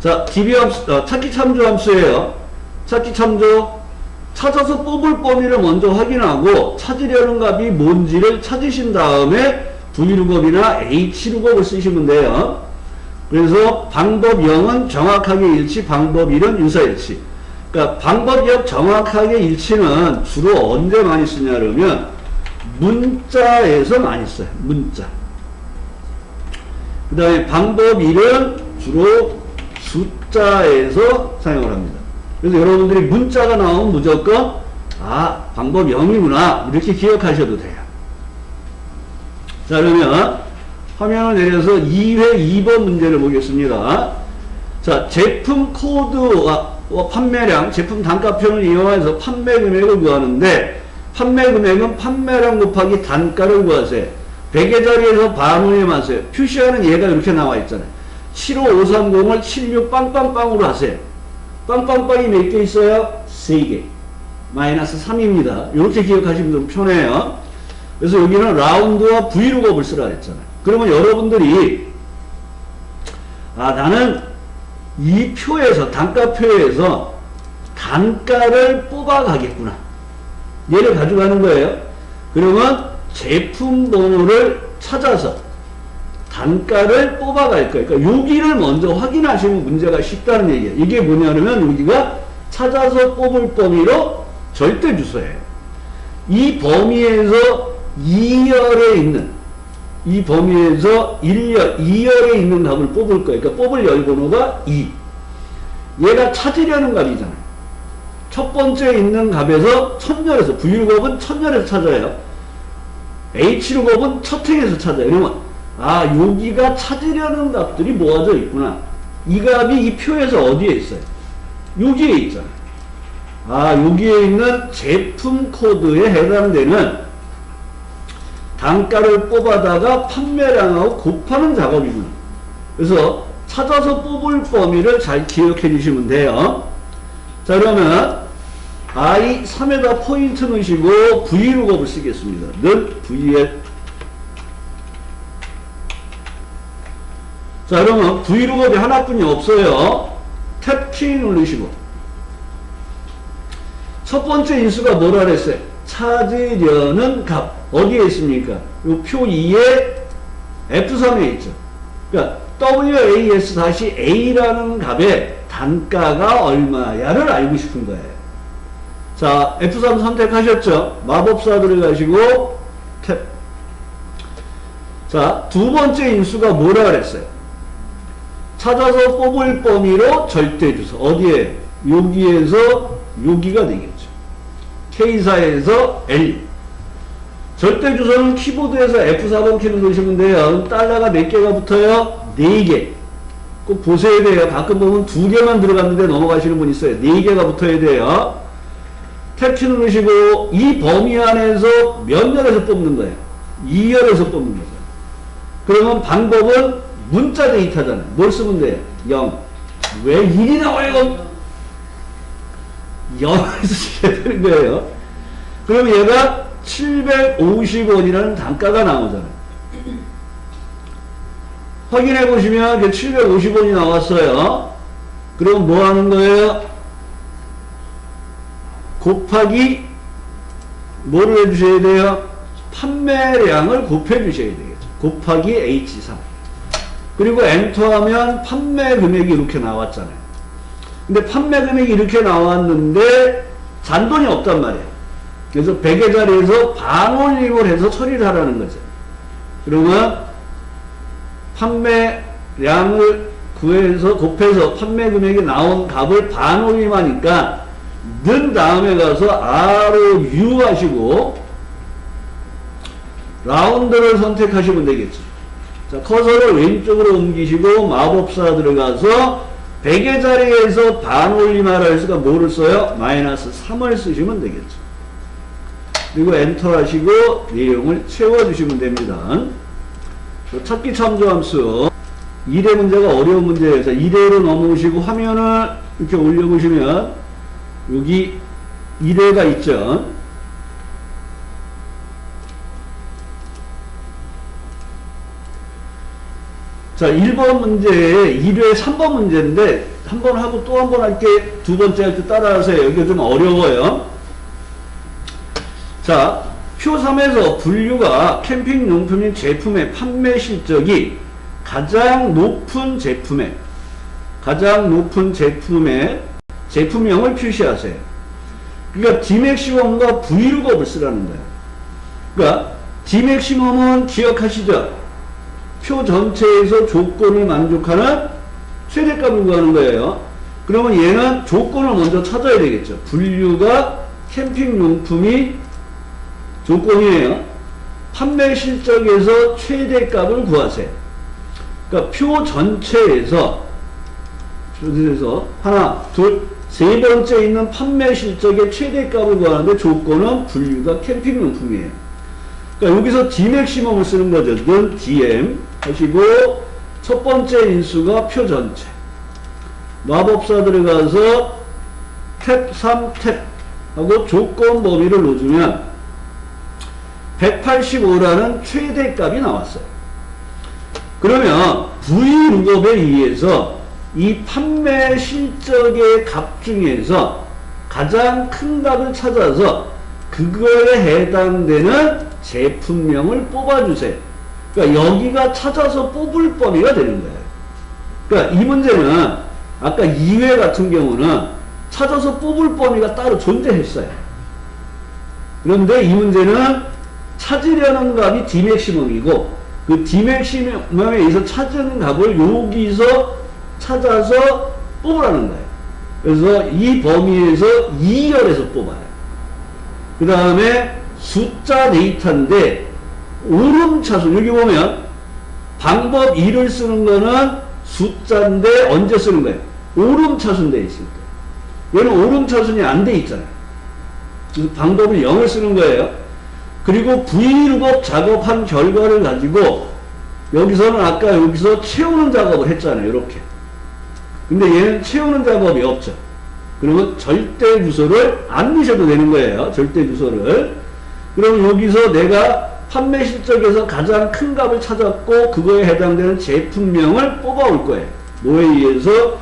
자, 찾기 참조 함수예요. 찾기 참조. 찾아서 뽑을 범위를 먼저 확인하고 찾으려는 값이 뭔지를 찾으신 다음에 vlookup이나 hlookup을 쓰시면 돼요. 그래서 방법 0은 정확하게 일치, 방법 1은 유사일치. 그러니까 방법 0 정확하게 일치는 주로 언제 많이 쓰냐 그러면 문자에서 많이 써요. 문자. 그 다음에 방법 1은 주로 숫자에서 사용을 합니다. 그래서 여러분들이 문자가 나오면 무조건 방법 0이구나 이렇게 기억하셔도 돼요. 자, 그러면 화면을 내려서 2회 2번 문제를 보겠습니다. 자, 제품 코드와 판매량, 제품 단가표를 이용해서 판매 금액을 구하는데 판매 금액은 판매량 곱하기 단가를 구하세요. 100의 자리에서 반원이 하세요. 표시하는 얘가 이렇게 나와 있잖아요. 75530을 76 빵빵빵으로 하세요. 빵빵빵이 몇 개 있어요? 3개. 마이너스 3입니다. 이렇게 기억하시면 좀 편해요. 그래서 여기는 라운드와 vlookup을 쓰라 했잖아요. 그러면 여러분들이 나는 이 표에서 단가표에서 단가를 뽑아가겠구나. 얘를 가져가는 거예요. 그러면 제품 번호를 찾아서 단가를 뽑아갈 거예요. 그러니까 여기를 먼저 확인하시면 문제가 쉽다는 얘기예요. 이게 뭐냐면 여기가 찾아서 뽑을 범위로 절대 주소예요. 이 범위에서 2열에 있는 이 범위에서 1열, 2열에 있는 값을 뽑을 거예요. 그러니까 뽑을 열 번호가 2. 얘가 찾으려는 값이잖아요. 첫 번째 있는 값에서 1000열에서 vlookup은 1000열에서 찾아요. hlookup은 첫 행에서 찾아요. 그러면 여기가 찾으려는 값들이 모아져 있구나. 이 값이 이 표에서 어디에 있어요? 여기에 있잖아요. 여기에 있는 제품 코드에 해당되는 단가를 뽑아다가 판매량하고 곱하는 작업이구나. 그래서 찾아서 뽑을 범위를 잘 기억해 주시면 돼요. 자, 그러면 I3에다 포인트 넣으시고 vlookup을 쓰겠습니다. 는 vl. 자, 그러면 vlookup이 하나뿐이 없어요. 탭키 누르시고 첫 번째 인수가 뭐라 그랬어요? 찾으려는 값 어디에 있습니까? 요 표 2에 F3에 있죠. 그러니까 WAS-A라는 값의 단가가 얼마야를 알고 싶은 거예요. 자, F3 선택하셨죠? 마법사 들어가시고 탭. 자, 두 번째 인수가 뭐라 그랬어요? 찾아서 뽑을 범위로 절대주소. 어디에? 여기에서 여기가 되겠죠. K사에서 L. 절대주소는 키보드에서 F4번 키를 누르시면 돼요. 달러가 몇 개가 붙어요? 4개. 꼭 보셔야 돼요. 가끔 보면 2개만 들어갔는데 넘어가시는 분 있어요. 4개가 붙어야 돼요. 탭키 누르시고 이 범위 안에서 몇 열에서 뽑는 거예요? 2열에서 뽑는 거죠. 그러면 방법은 문자 데이터잖아요. 뭘 쓰면 돼요? 0. 왜 1이 나와요? 0에서 쓰셔야 되는 거예요. 그럼 얘가 750원이라는 단가가 나오잖아요. 확인해 보시면 750원이 나왔어요. 그럼 뭐 하는 거예요? 곱하기 뭐를 해주셔야 돼요? 판매량을 곱해 주셔야 되겠죠. 곱하기 H3. 그리고 엔터하면 판매 금액이 이렇게 나왔잖아요. 근데 판매 금액이 이렇게 나왔는데 잔돈이 없단 말이에요. 그래서 100의 자리에서 반올림을 해서 처리를 하라는 거죠. 그러면 판매량을 구해서 곱해서 판매 금액이 나온 값을 반올림하니까 는 다음에 가서 ROU 하시고 라운드를 선택하시면 되겠죠. 자, 커서를 왼쪽으로 옮기시고 마법사 들어가서 100의 자리에서 반올림하라 해서 뭐를 써요? 마이너스 3을 쓰시면 되겠죠. 그리고 엔터 하시고 내용을 채워주시면 됩니다. 찾기 참조함수 2대 문제가 어려운 문제에서 2대로 넘어오시고 화면을 이렇게 올려보시면 여기 2대가 있죠. 자, 1번 문제에 1회 3번 문제인데 한 번 하고 또 한 번 할게. 두 번째 할 때 따라하세요. 이게 좀 어려워요. 자, 표 3에서 분류가 캠핑용품인 제품의 판매 실적이 가장 높은 제품의 제품명을 표시하세요. 그러니까 D맥시멈과 V룩업을 쓰라는 거예요. 그러니까 D맥시멈은 기억하시죠? 표 전체에서 조건을 만족하는 최대값을 구하는 거예요. 그러면 얘는 조건을 먼저 찾아야 되겠죠. 분류가 캠핑용품이 조건이에요. 판매 실적에서 최대값을 구하세요. 그러니까 표 전체에서 하나, 둘, 세 번째 있는 판매 실적의 최대값을 구하는데 조건은 분류가 캠핑용품이에요. 그러니까 여기서 D맥시멈을 쓰는 거죠. 는 DM 하시고 첫 번째 인수가 표 전체. 마법사 들어가서 탭 3탭 하고 조건 범위를 넣어주면 185라는 최대값이 나왔어요. 그러면 V룩업에 의해서 이 판매 실적의 값 중에서 가장 큰 값을 찾아서 그거에 해당되는 제품명을 뽑아주세요. 그러니까 여기가 찾아서 뽑을 범위가 되는 거예요. 그러니까 이 문제는 아까 2회 같은 경우는 찾아서 뽑을 범위가 따로 존재했어요. 그런데 이 문제는 찾으려는 값이 D맥시멈이고 그 D맥시멈에 의해서 찾은 값을 여기서 찾아서 뽑으라는 거예요. 그래서 이 범위에서 2열에서 뽑아요. 그 다음에 숫자 데이터인데 오름차순 여기 보면 방법 2를 쓰는 거는 숫자인데 언제 쓰는 거예요? 오름차순 돼 있을 때. 얘는 오름차순이 안 돼 있잖아요. 그래서 방법을 0을 쓰는 거예요. 그리고 V룩업 작업한 결과를 가지고 여기서는 아까 여기서 채우는 작업을 했잖아요. 이렇게. 근데 얘는 채우는 작업이 없죠. 그러면 절대 주소를 안 넣으셔도 되는 거예요. 절대 주소를. 그럼 여기서 내가 판매 실적에서 가장 큰 값을 찾았고 그거에 해당되는 제품명을 뽑아올 거예요. 뭐에 의해서?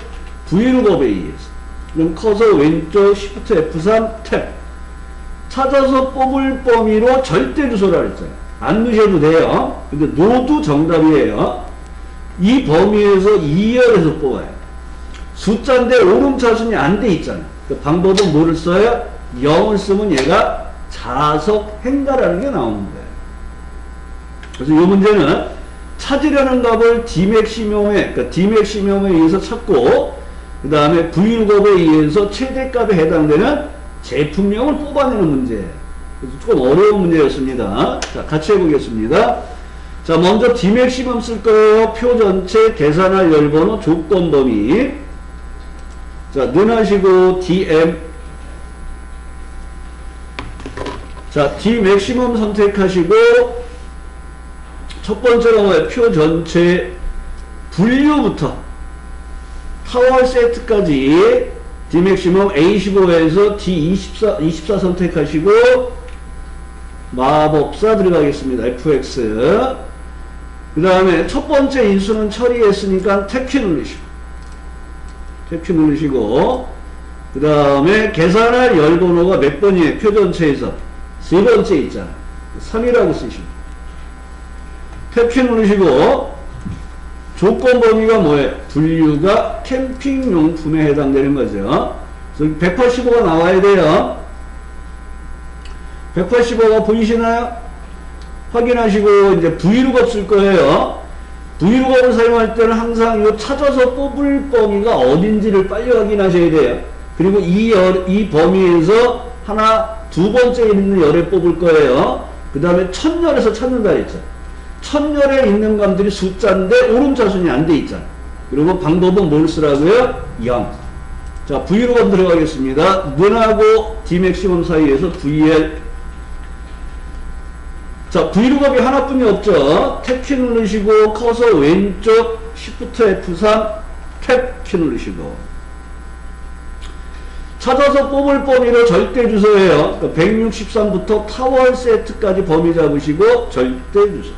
V룩업에 의해서. 그럼 커서 왼쪽 Shift F3 탭. 찾아서 뽑을 범위로 절대 주소라 그랬잖아요. 안 넣으셔도 돼요. 근데 노도 정답이에요. 이 범위에서 2열에서 뽑아요. 숫자인데 오름차순이 안 돼 있잖아요. 그 방법은 뭐를 써요? 0을 쓰면 얘가 자석 행가라는 게 나오는 거예요. 그래서 이 문제는 찾으려는 값을 그러니까 D맥시멈에 의해서 찾고 그 다음에 V룩업에 의해서 최대값에 해당되는 제품명을 뽑아내는 문제예요. 그래서 조금 어려운 문제였습니다. 자, 같이 해보겠습니다. 자, 먼저 D맥시멈 쓸 거예요. 표 전체 계산할 열번호 조건 범위. 자, 눈하시고 DM. 자, D맥시멈 선택하시고 첫 번째가 뭐예요? 표 전체 분류부터 타월 세트까지 D맥시멈 A15에서 D24 선택하시고 마법사 들어가겠습니다. FX. 그 다음에 첫 번째 인수는 처리했으니까 탭키 누르시고 그 다음에 계산할 열번호가 몇 번이에요? 표 전체에서 세 번째 있잖아. 3이라고 쓰시면 탭키 누르시고 조건 범위가 뭐예요? 분류가 캠핑용품에 해당되는 거죠. 그래서 185가 나와야 돼요. 185가 보이시나요? 확인하시고 이제 V룩업 쓸 거예요. V룩업을 사용할 때는 항상 이 찾아서 뽑을 범위가 어딘지를 빨리 확인하셔야 돼요. 그리고 이 범위에서 두 번째 있는 열에 뽑을 거예요. 그 다음에 첫 열에서 찾는다 했죠. 첫 열에 있는 값들이 숫자인데 오름차순이 안 돼 있잖아. 그리고 방법은 뭘 쓰라고요? 0. 자, V룩업 들어가겠습니다. 눈하고 D맥시멈 사이에서 VL. 자, V룩업이 하나뿐이 없죠. 탭키 누르시고 커서 왼쪽 Shift F3 탭키 누르시고 찾아서 뽑을 범위로 절대 주소예요. 그러니까 163부터 타월 세트까지 범위 잡으시고 절대 주소.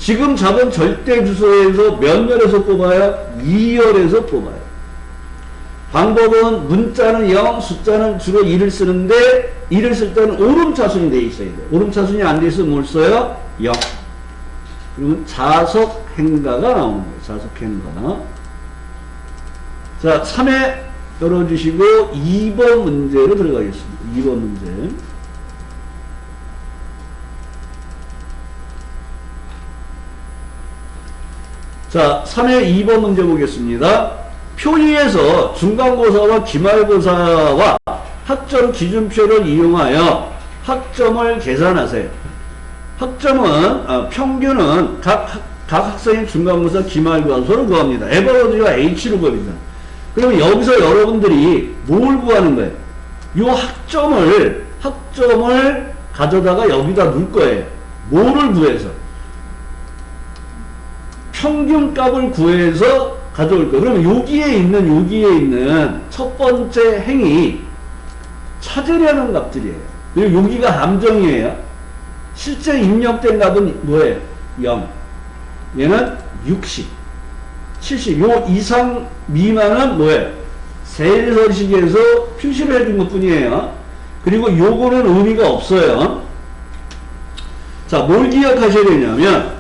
지금 잡은 절대 주소에서 몇 열에서 뽑아요? 2열에서 뽑아요. 방법은 문자는 0, 숫자는 주로 2를 쓰는데 2를 쓸 때는 오름차순이 돼 있어야 돼요. 오름차순이 안 돼 있으면 뭘 써요? 0. 그러면 자석행가가 나오는 거예요. 자석행가. 자, 3회 열어주시고 2번 문제로 들어가겠습니다. 2번 문제. 자, 3회 2번 문제 보겠습니다. 표 2에서 중간고사와 기말고사와 학점 기준표를 이용하여 학점을 계산하세요. 학점은, 평균은 각 학생의 중간고사, 기말고사를 구합니다. 에버러지가 H로 구합니다. 그러면 여기서 여러분들이 뭘 구하는 거예요? 이 학점을 가져다가 여기다 놓을 거예요. 뭐를 구해서? 평균값을 구해서 가져올 거예요. 그러면 여기에 있는 첫 번째 행이 찾으려는 값들이에요. 그리고 여기가 함정이에요. 실제 입력된 값은 뭐예요? 0. 얘는 60, 70. 요 이상 미만은 뭐예요? 세일서식에서 표시를 해준 것 뿐이에요. 그리고 요거는 의미가 없어요. 자, 뭘 기억하셔야 되냐면,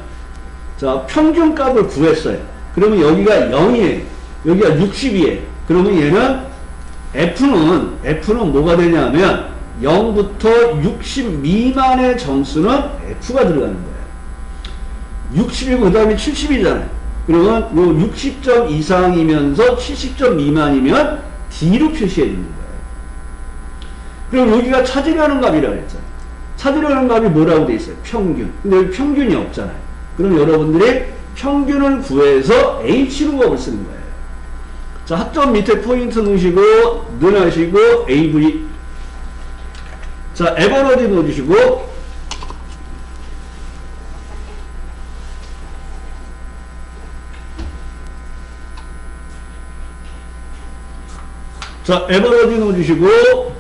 자, 평균값을 구했어요. 그러면 여기가 0이에요. 여기가 60이에요. 그러면 얘는 F는 뭐가 되냐면 0부터 60 미만의 점수는 F가 들어가는 거예요. 60이고 그 다음에 70이잖아요. 그러면 요 60점 이상이면서 70점 미만이면 D로 표시해 주는 거예요. 그럼 여기가 찾으려는 값이라고 했잖아요. 찾으려는 값이 뭐라고 돼 있어요? 평균. 근데 여기 평균이 없잖아요. 그럼 여러분들이 평균을 구해서 H로 값을 쓰는 거예요. 자, 학점 밑에 포인트 넣으시고, 넣으시고, AV. 자, 에버러지 넣어주시고, 자, 에버러지 넣어주시고,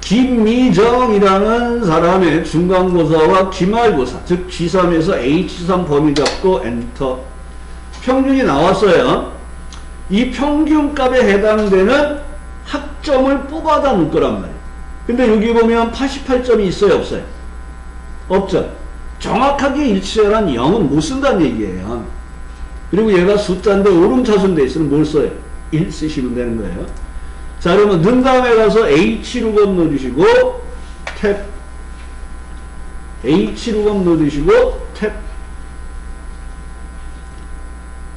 김미정이라는 사람의 중간고사와 기말고사, 즉 G3에서 H3 범위 잡고 엔터. 평균이 나왔어요. 이 평균값에 해당되는 학점을 뽑아다 놓을 거란 말이에요. 근데 여기 보면 88점이 있어요, 없어요? 없죠. 정확하게 일치하는 0은 못 쓴다는 얘기예요. 그리고 얘가 숫자인데 오름차순 돼 있으면 뭘 써요? 1 쓰시면 되는 거예요. 자, 그러면 넣은 다음에 가서 H루검 넣어주시고 탭, H루검 넣어주시고 탭.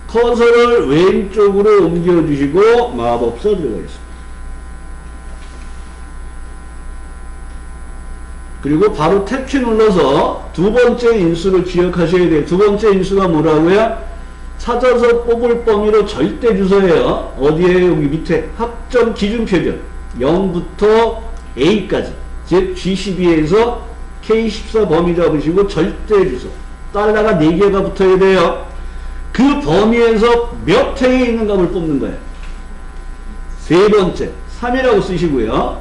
커서를 왼쪽으로 옮겨주시고 마법사 들어가겠습니다. 그리고 바로 탭키 눌러서 두 번째 인수를 기억하셔야 돼요. 두 번째 인수가 뭐라고요? 찾아서 뽑을 범위로 절대 주소예요. 어디에? 여기 밑에 학점 기준표죠. 0부터 A까지, 즉 G12에서 K14 범위 잡으시고 절대 주소. 달러가 4개가 붙어야 돼요. 그 범위에서 몇 행에 있는 값을 뽑는 거예요. 세 번째 3이라고 쓰시고요.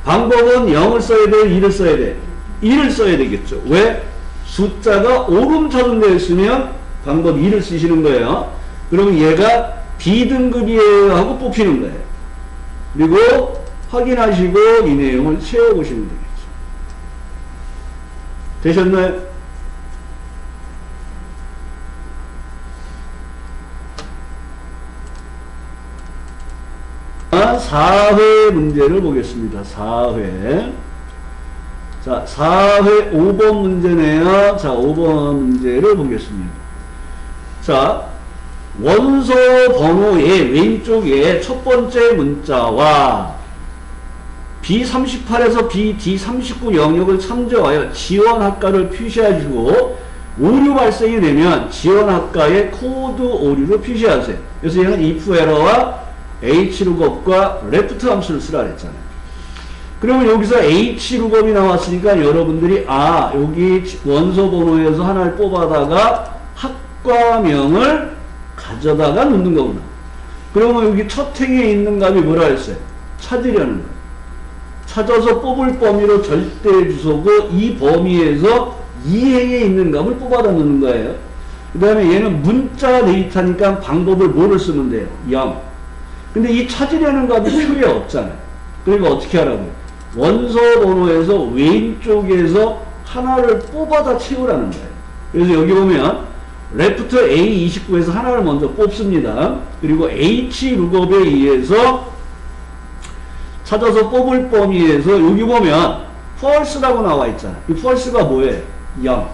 방법은 0을 써야 돼요? 2를 써야 돼요? 2를 써야 되겠죠. 왜? 숫자가 오름차순되어 있으면 방법 2를 쓰시는 거예요. 그러면 얘가 B등급이에요 하고 뽑히는 거예요. 그리고 확인하시고 이 내용을 채워보시면 되겠죠. 되셨나요? 자, 4회 문제를 보겠습니다. 4회. 자, 4회 5번 문제네요. 자, 5번 문제를 보겠습니다. 자, 원소 번호의 왼쪽에 첫 번째 문자와 B38에서 BD39 영역을 참조하여 지원학과를 표시하시고 오류 발생이 되면 지원학과의 코드 오류를 표시하세요. 그래서 얘는 if 에러와 H룩업과 레프트 함수를 쓰라 그랬잖아요. 그러면 여기서 H룩업이 나왔으니까 여러분들이 여기 원소 번호에서 하나를 뽑아다가 학과명을 가져다가 넣는 거구나. 그러면 여기 첫 행에 있는 값이 뭐라 했어요? 찾으려는 거예요. 찾아서 뽑을 범위로 절대 주소고 이 범위에서 이 행에 있는 값을 뽑아다 넣는 거예요. 그 다음에 얘는 문자 데이터니까 방법을 뭐를 쓰면 돼요? 0. 근데 이 찾으려는 값이 표에 없잖아요. 그러니까 어떻게 하라고요? 원서 번호에서 왼쪽에서 하나를 뽑아다 채우라는 거예요. 그래서 여기 보면 left A29에서 하나를 먼저 뽑습니다. 그리고 H 룩업에 의해서 찾아서 뽑을 범위에서 여기 보면 false라고 나와 있잖아요. 이 false가 뭐예요? 0.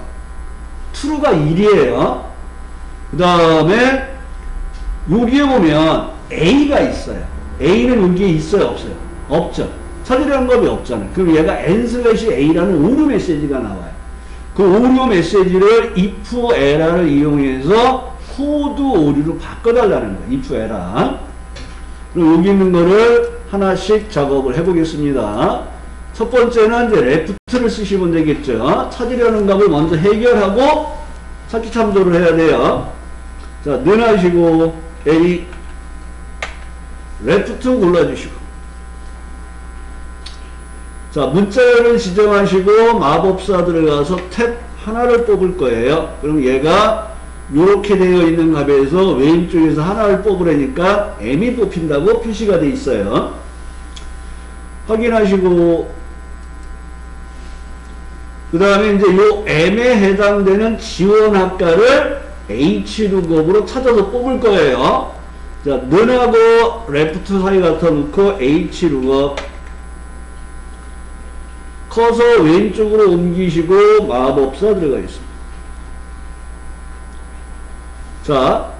true가 1이에요. 그 다음에 여기에 보면 A가 있어요. A는 여기에 있어요? 없어요? 없죠. 찾으려는 값이 없잖아요. 그럼 얘가 n/a라는 오류 메시지가 나와요. 그 오류 메시지를 if error를 이용해서 코드 오류로 바꿔달라는 거예요. if error. 그럼 여기 있는 거를 하나씩 작업을 해보겠습니다. 첫 번째는 이제 left를 쓰시면 되겠죠. 찾으려는 값을 먼저 해결하고 찾기 참조를 해야 돼요. 자, 는 하시고 A left 골라주시고, 자, 문자열을 지정하시고 마법사 들어가서 탭 하나를 뽑을 거예요. 그럼 얘가 이렇게 되어 있는 값에서 왼쪽에서 하나를 뽑으려니까 M이 뽑힌다고 표시가 되어 있어요. 확인하시고, 그 다음에 이제 요 M에 해당되는 지원학과를 H룩업으로 찾아서 뽑을 거예요. 자, 는하고 레프트 사이 갖다 놓고 H룩업 커서 왼쪽으로 옮기시고 마법사 들어가 있습니다. 자,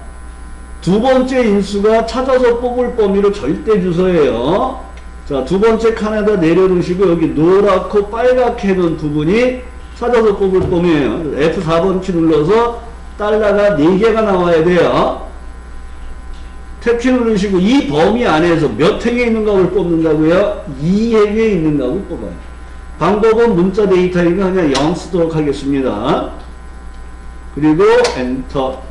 두 번째 인수가 찾아서 뽑을 범위로 절대 주소예요. 자, 두 번째 칸에다 내려놓으시고 여기 노랗고 빨갛게 해놓은 부분이 찾아서 뽑을 범위예요. F4번 키 눌러서 달러가 4개가 나와야 돼요. 탭키 누르시고 이 범위 안에서 몇 행에 있는 값을 뽑는다고요? 2행에 있는 값을 뽑아요. 방법은 문자 데이터니까 그냥 0 쓰도록 하겠습니다. 그리고 엔터.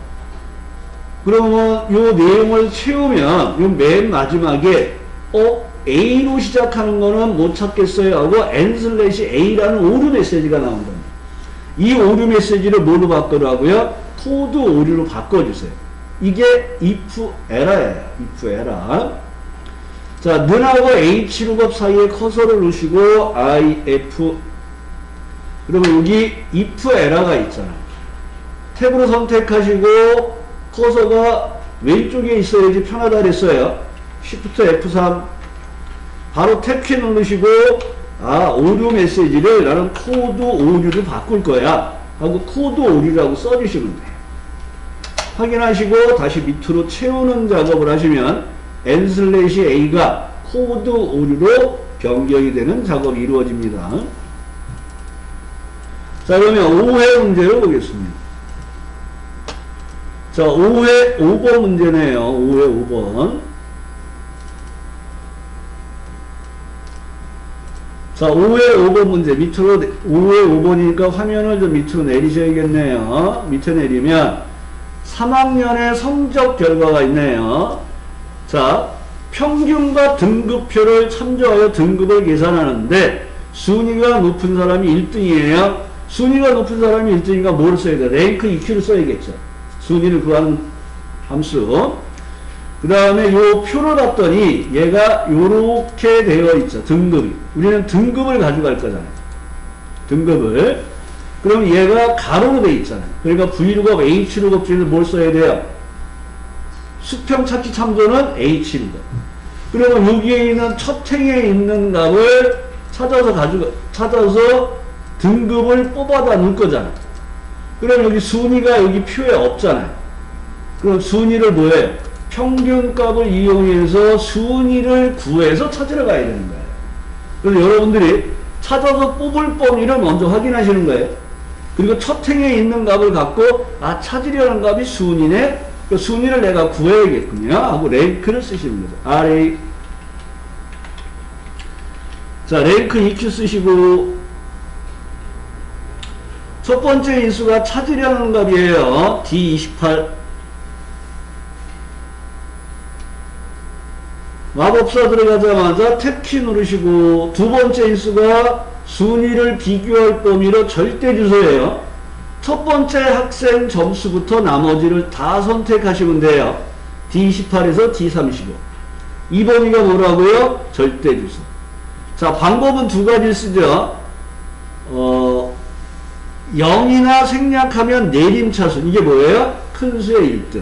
그러면 요 내용을 채우면 요 맨 마지막에 A로 시작하는 거는 못 찾겠어요 하고 n/a라는 오류 메시지가 나온 겁니다. 이 오류 메시지를 뭐로 바꾸라고요? 코드 오류로 바꿔주세요. 이게 if error예요. if error. 자, 는하고 H룩업 사이에 커서를 놓으시고 if. 그러면 여기 if error가 있잖아요. 탭으로 선택하시고 커서가 왼쪽에 있어야지 편하다 그랬어요. Shift F3 바로 탭키 누르시고 오류 메시지를 나는 코드 오류로 바꿀 거야 하고 코드 오류라고 써주시면 돼요. 확인하시고 다시 밑으로 채우는 작업을 하시면 n/a가 코드 오류로 변경이 되는 작업이 이루어집니다. 자, 그러면 5회 문제를 보겠습니다. 자, 5회 5번 문제네요. 5회 5번. 자, 5회 5번 문제 밑으로 5회 5번이니까 화면을 좀 밑으로 내리셔야겠네요. 밑에 내리면 3학년의 성적 결과가 있네요. 자, 평균과 등급표를 참조하여 등급을 계산하는데 순위가 높은 사람이 1등이에요. 순위가 높은 사람이 1등이니까 뭐를 써야 돼? 랭크 EQ를 써야겠죠. 순위를 구하는 함수. 그 다음에 요 표를 봤더니 얘가 요렇게 되어 있죠. 등급이. 우리는 등급을 가져갈 거잖아요. 등급을. 그럼 얘가 가로로 되어 있잖아요. 그러니까 V룩업, H룩업 중에서 뭘 써야 돼요? 수평 찾기 참조는 H룩업. 그러면 여기에 있는 첫 행에 있는 값을 찾아서 등급을 뽑아다 놓을 거잖아요. 그럼 여기 순위가 여기 표에 없잖아요. 그럼 순위를 뭐예요? 평균값을 이용해서 순위를 구해서 찾으러 가야 되는 거예요. 그래서 여러분들이 찾아서 뽑을 범위를 먼저 확인하시는 거예요. 그리고 첫 행에 있는 값을 갖고 찾으려는 값이 순위네. 그 순위를 내가 구해야겠군요 하고 랭크를 쓰시는 거죠. RA. 자, 랭크 EQ 쓰시고 첫 번째 인수가 찾으려는 값이에요. D28. 마법사 들어가자마자 탭키 누르시고 두 번째 인수가 순위를 비교할 범위로 절대 주소예요. 첫 번째 학생 점수부터 나머지를 다 선택하시면 돼요. D28에서 D35. 2번이가 뭐라고요? 절대주소. 자, 방법은 두 가지를 쓰죠. 0이나 생략하면 내림차순. 이게 뭐예요? 큰 수의 1등.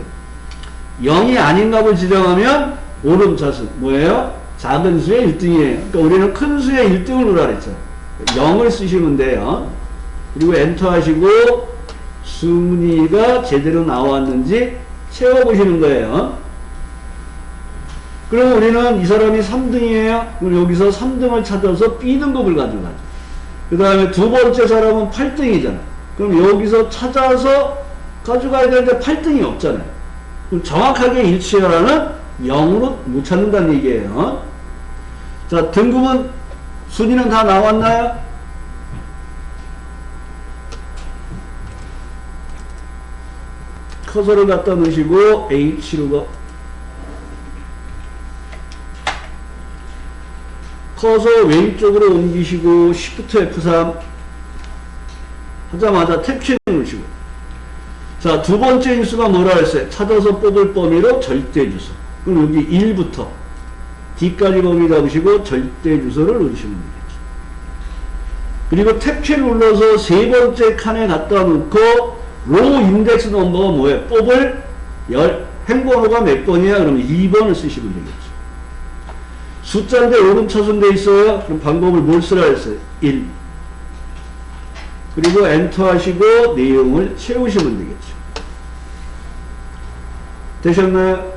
0이 아닌 값을 지정하면 오름차순. 뭐예요? 작은 수의 1등이에요. 그러니까 우리는 큰 수의 1등을 놓으라 그랬죠. 0을 쓰시면 돼요. 그리고 엔터 하시고 수문이가 제대로 나왔는지 채워보시는 거예요. 그럼 우리는 이 사람이 3등이에요. 그럼 여기서 3등을 찾아서 B등급을 가져가죠. 그 다음에 두 번째 사람은 8등이잖아. 그럼 여기서 찾아서 가져가야 되는데 8등이 없잖아요. 그럼 정확하게 일치하라는 0으로 못 찾는다는 얘기예요. 자, 등급은 순위는 다 나왔나요? 커서를 갖다 놓으시고 H로 커서 왼쪽으로 옮기시고 Shift F3 하자마자 탭키 누르시고. 자, 두 번째 인수가 뭐라 했어요? 찾아서 뽑을 범위로 절대주소. 그럼 여기 1부터 D까지 범위 잡으시고 절대주소를 누르시면 되겠죠. 그리고 탭키 눌러서 세 번째 칸에 갖다 놓고 로우 인덱스 넘버가 뭐예요? 뽑을 행번호가 몇 번이야? 그러면 2번을 쓰시면 되겠죠. 숫자인데 오름차순 돼 있어요? 그럼 방법을 뭘 쓰라 했어요? 1. 그리고 엔터 하시고 내용을 채우시면 되겠죠. 되셨나요?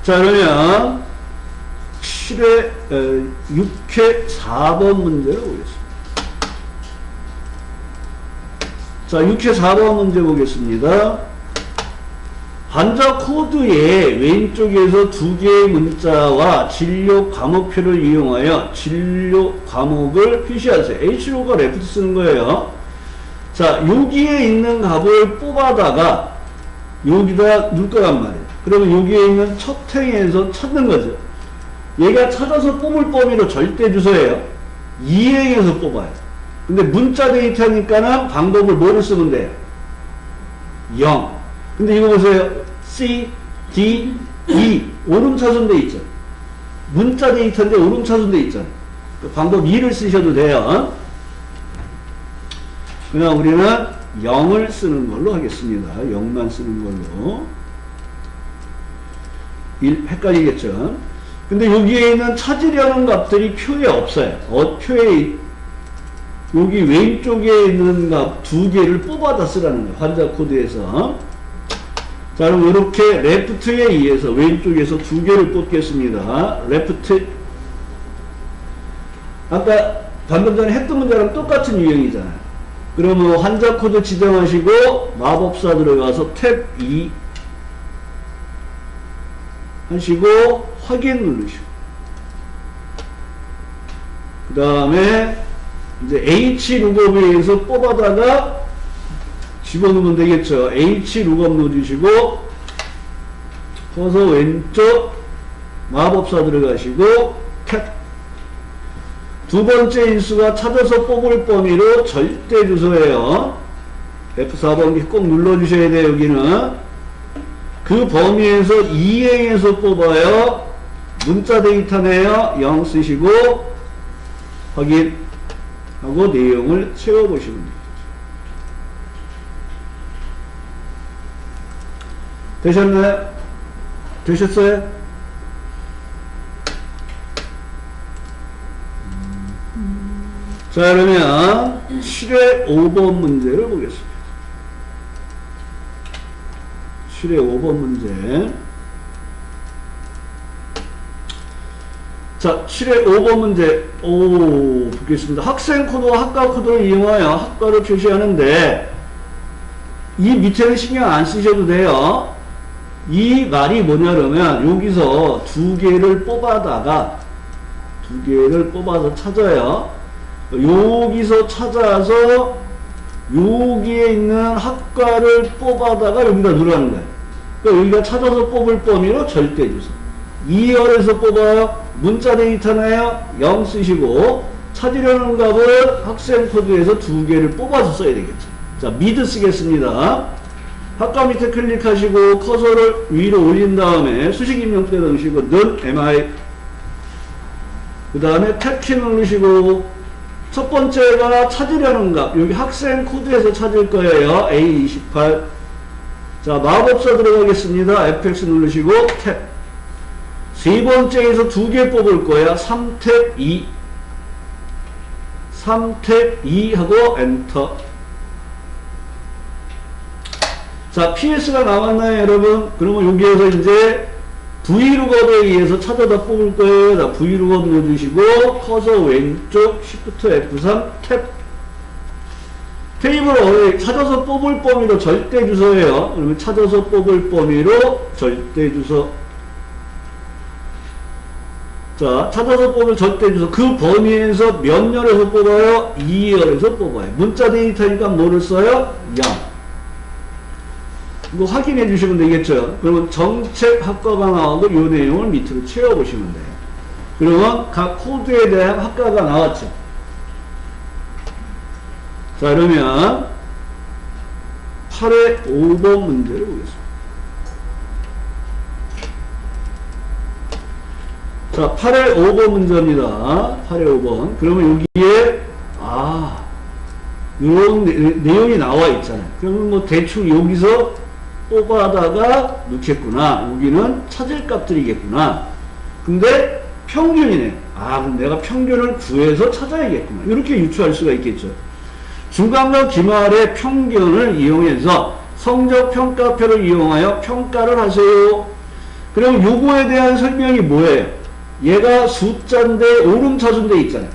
자, 그러면 6회 4번 문제를 보겠습니다. 자, 6회 4번 문제 보겠습니다. 환자 코드의 왼쪽에서 두 개의 문자와 진료 과목표를 이용하여 진료 과목을 표시하세요. H로가 레프트 쓰는 거예요. 자, 여기에 있는 값을 뽑아다가 여기다 넣을 거란 말이에요. 그러면 여기에 있는 첫 행에서 찾는 거죠. 얘가 찾아서 뽑을 범위로 절대주소예요. 2행에서 뽑아요. 근데 문자 데이터니까는 방법을 뭐를 쓰면 돼요? 0. 근데 이거 보세요. C, D, E. 오름차순 돼 있죠. 문자 데이터인데 오름차순 돼 있잖아요. 방법 2를 쓰셔도 돼요. 그냥 우리는 0을 쓰는 걸로 하겠습니다. 0만 쓰는 걸로. 1, 헷갈리겠죠? 근데 여기에 있는 찾으려는 값들이 표에 없어요. 표에 여기 왼쪽에 있는 값 두 개를 뽑아다 쓰라는 거예요. 환자 코드에서. 자, 그럼 이렇게 레프트에 의해서 왼쪽에서 두 개를 뽑겠습니다. 레프트. 아까 방금 전에 했던 문제랑 똑같은 유형이잖아요. 그러면 환자 코드 지정하시고 마법사 들어가서 탭 2 하시고 확인 누르시고 그 다음에 이제 H 룩업에 의해서 뽑아다가 집어넣으면 되겠죠. H 룩업 넣어주시고 커서 왼쪽 마법사 들어가시고 cat. 두 번째 인수가 찾아서 뽑을 범위로 절대 주소예요. F4번기 꼭 눌러주셔야 돼요. 여기는 그 범위에서 2행에서 뽑아요. 문자 데이터네요. 0 쓰시고 확인하고 내용을 채워보시면 됩니다. 되셨나요? 되셨어요? 자, 그러면 7회 5번 문제를 보겠습니다. 7회 5번 문제. 자, 7회 5번 문제. 보겠습니다. 학생 코드와 학과 코드를 이용하여 학과를 표시하는데, 이 밑에는 신경 안 쓰셔도 돼요. 이 말이 뭐냐면, 여기서 두 개를 뽑아서 찾아요. 여기서 찾아서 여기에 있는 학과를 뽑아다가 여기다 누르는 거예요. 그러니까 여기가 찾아서 뽑을 범위로 절대주소. 2열에서 뽑아요. 문자 데이터나요? 0 쓰시고 찾으려는 값을 학생 코드에서 2개를 뽑아서 써야 되겠죠. 자, 미드 쓰겠습니다. 학과 밑에 클릭하시고 커서를 위로 올린 다음에 수식 입력대 넣으시고 는 mi 그 다음에 탭키 누르시고 첫 번째가 찾으려는 값 여기 학생 코드에서 찾을 거예요. A28 자 마법사 들어가겠습니다. fx 누르시고 탭 세 번째에서 2개 뽑을 거야. 3탭 2 3탭 2 하고 엔터. 자, PS가 나왔나요, 여러분? 그러면 여기에서 이제 V룩업에 의해서 찾아다 뽑을 거예요. 자, V룩업 넣어주시고, 커서 왼쪽, Shift F3, 탭. 테이블 어레이, 찾아서 뽑을 범위로 절대 주소예요. 그러면 찾아서 뽑을 범위로 절대 주소. 자, 찾아서 뽑을 절대 주소. 그 범위에서 몇 열에서 뽑아요? 2열에서 뽑아요. 문자 데이터니까 뭐를 써요? 0. 이거 확인해 주시면 되겠죠. 그러면 정책 학과가 나오고 이 내용을 밑으로 채워보시면 돼요. 그러면 각 코드에 대한 학과가 나왔죠. 자, 그러면 8의 5번 문제를 보겠습니다. 자, 8의 5번 문제입니다. 8의 5번. 그러면 여기에, 이런 내용이 나와 있잖아요. 그러면 뭐 대충 여기서 뽑아다가 넣겠구나. 여기는 찾을 값들이겠구나. 근데 평균이네. 그럼 내가 평균을 구해서 찾아야겠구나. 이렇게 유추할 수가 있겠죠. 중간과 기말의 평균을 이용해서 성적평가표를 이용하여 평가를 하세요. 그럼 요거에 대한 설명이 뭐예요? 얘가 숫자인데 오름차순대 있잖아요.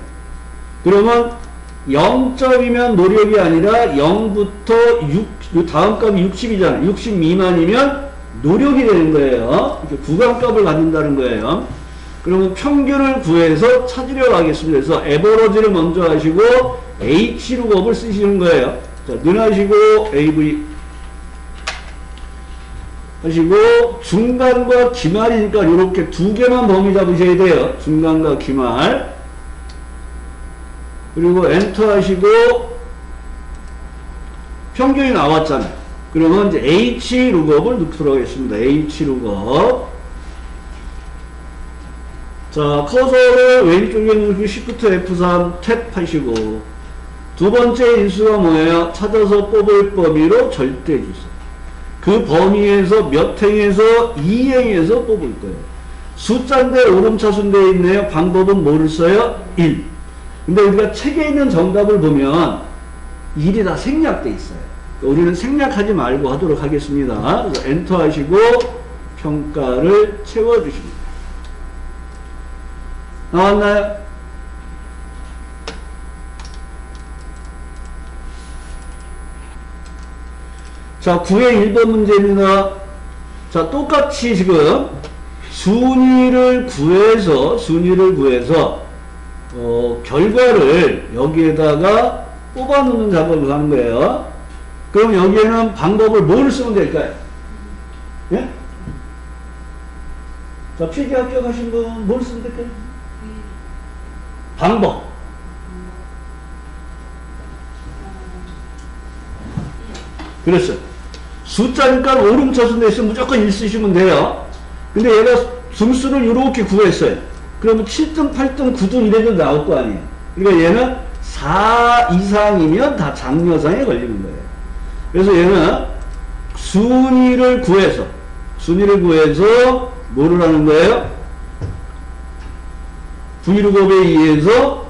그러면 0점이면 노력이 아니라 0부터 6, 다음 값이 60이잖아요. 60 미만이면 노력이 되는 거예요. 이렇게 구간값을 갖는다는 거예요. 그러면 평균을 구해서 찾으려고 하겠습니다. 그래서 에버러지를 먼저 하시고 H룩업을 쓰시는 거예요. 자, 는 하시고 AV 하시고 중간과 기말이니까 이렇게 2개만 범위 잡으셔야 돼요. 중간과 기말. 그리고 엔터 하시고 평균이 나왔잖아요. 그러면 이제 H룩업을 넣도록 하겠습니다. H룩업. 자, 커서를 왼쪽에 누르고 Shift F3 탭 하시고 두 번째 인수가 뭐예요? 찾아서 뽑을 범위로 절대 주소. 그 범위에서 몇 행에서 2행에서 뽑을 거예요. 숫자인데 오름차순대에 있네요. 방법은 뭐를 써요? 1. 근데 우리가 책에 있는 정답을 보면 1이 다 생략돼 있어요. 우리는 생략하지 말고 하도록 하겠습니다. 그래서 엔터 하시고 평가를 채워주십니다. 나왔나요? 자, 9의 1번 문제입니다. 자, 똑같이 지금 순위를 구해서 결과를 여기에다가 뽑아 놓는 작업을 하는 거예요. 그럼 여기에는 방법을 뭘 쓰면 될까요? 예? 자, 필기 합격하신 분 뭘 쓰면 될까요? 방법. 그렇죠. 숫자니까 오름차순대 있으면 무조건 1 쓰시면 돼요. 근데 얘가 등수를 이렇게 구했어요. 그러면 7등, 8등, 9등 이래도 나올 거 아니에요. 그러니까 얘는 4 이상이면 다 장려상에 걸리는 거예요. 그래서 얘는 순위를 구해서 뭐를 하는 거예요? 브이룩업에 의해서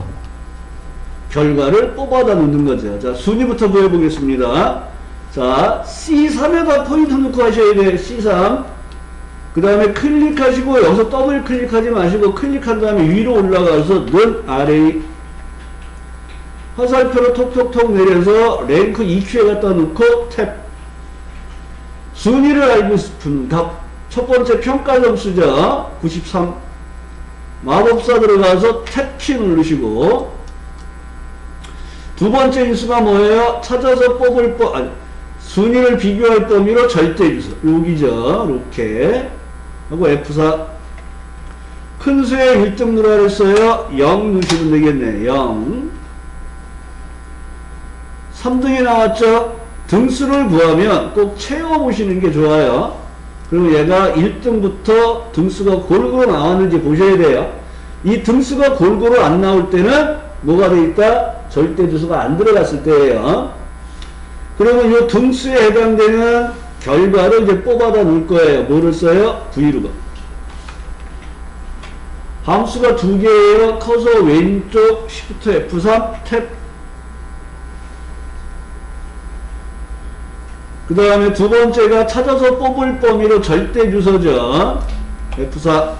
결과를 뽑아다 놓는 거죠. 자, 순위부터 구해보겠습니다. 자, C3에다 포인트 넣고 하셔야 돼요. C3. 그 다음에 클릭하시고, 여기서 더블 클릭하지 마시고, 클릭한 다음에 위로 올라가서 는 아래 화살표로 톡톡톡 내려서 랭크 EQ에 갖다 놓고 탭. 순위를 알고 싶은 값. 첫 번째 평가 점수죠. 93. 마법사 들어가서 탭키 누르시고, 두 번째 인수가 뭐예요? 찾아서 뽑을 순위를 비교할 범위로 절대 주소. 여기죠. 이렇게 하고 F4 큰 수에 1등 누라 그랬어요? 0 넣으시면 되겠네. 0. 3등이 나왔죠? 등수를 구하면 꼭 채워보시는 게 좋아요. 그리고 얘가 1등부터 등수가 골고루 나왔는지 보셔야 돼요. 이 등수가 골고루 안 나올 때는 뭐가 돼 있다? 절대 주수가 안 들어갔을 때예요. 그러면 이 등수에 해당되는 결과를 이제 뽑아다 놓을 거예요. 뭐를 써요? 브이로그. 함수가 두 개예요. 커서 왼쪽 Shift F3 탭. 그 다음에 두 번째가 찾아서 뽑을 범위로 절대 주소죠. F4.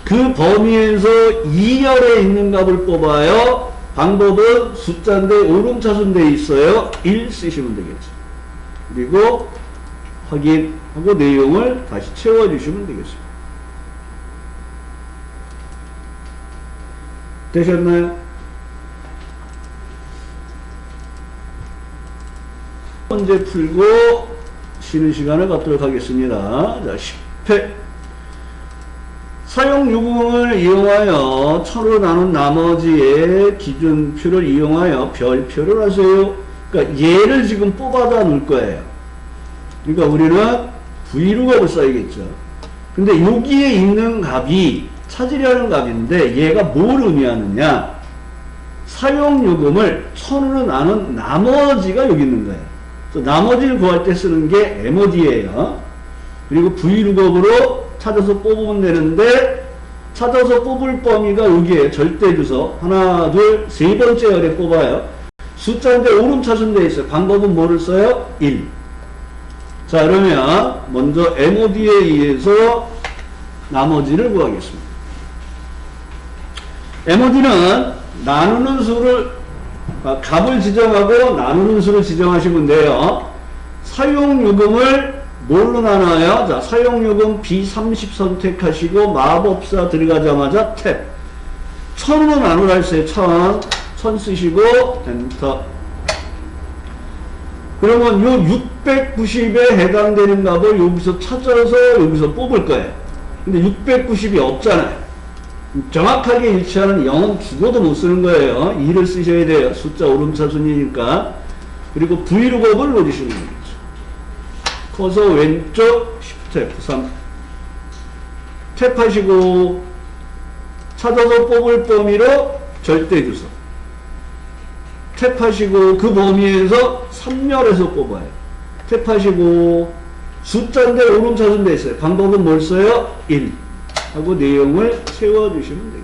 그 범위에서 2열에 있는 값을 뽑아요. 방법은 숫자인데 오름차순 있어요. 1 쓰시면 되겠죠. 그리고 확인하고 내용을 다시 채워주시면 되겠습니다. 되셨나요? 문제 풀고 쉬는 시간을 갖도록 하겠습니다. 자, 10회. 사용 유궁을 이용하여 천으로 나눈 나머지의 기준표를 이용하여 별표를 하세요. 그러니까 얘를 지금 뽑아다 놓을 거예요. 그러니까 우리는 브이로그를 써야겠죠. 근데 여기에 있는 값이 찾으려는 값인데 얘가 뭘 의미하느냐? 사용 요금을 천으로 나눈 나머지가 여기 있는 거예요. 또 나머지를 구할 때 쓰는 게 MOD예요. 그리고 V룩업으로 찾아서 뽑으면 되는데 찾아서 뽑을 범위가 여기에 절대 주소 하나 둘 세 번째 열에 뽑아요. 숫자인데 오름차순 돼 있어요. 방법은 뭐를 써요? 1. 자, 그러면 먼저 MOD에 의해서 나머지를 구하겠습니다. MOD는 나누는 수를 값을 지정하고 나누는 수를 지정하시면 돼요. 사용요금을 뭘로 나눠요? 자, 사용요금 B30 선택하시고 마법사 들어가자마자 탭. 1000으로 나누라 했어요. 1000 쓰시고 엔터. 그러면 요 690에 해당되는 값을 여기서 찾아서 여기서 뽑을 거예요. 근데 690이 없잖아요. 정확하게 일치하는 0은 죽어도 못 쓰는 거예요. 2를 쓰셔야 돼요. 숫자 오름차순이니까. 그리고 V룩업을 넣어주시면 되겠죠. 커서 왼쪽 Shift F3 탭하시고 찾아서 뽑을 범위로 절대 주소 탭하시고 그 범위에서 3열에서 뽑아요. 탭하시고 숫자인데 오름차순 돼 있어요. 방법은 뭘 써요? 1 하고 내용을 채워주시면 돼요.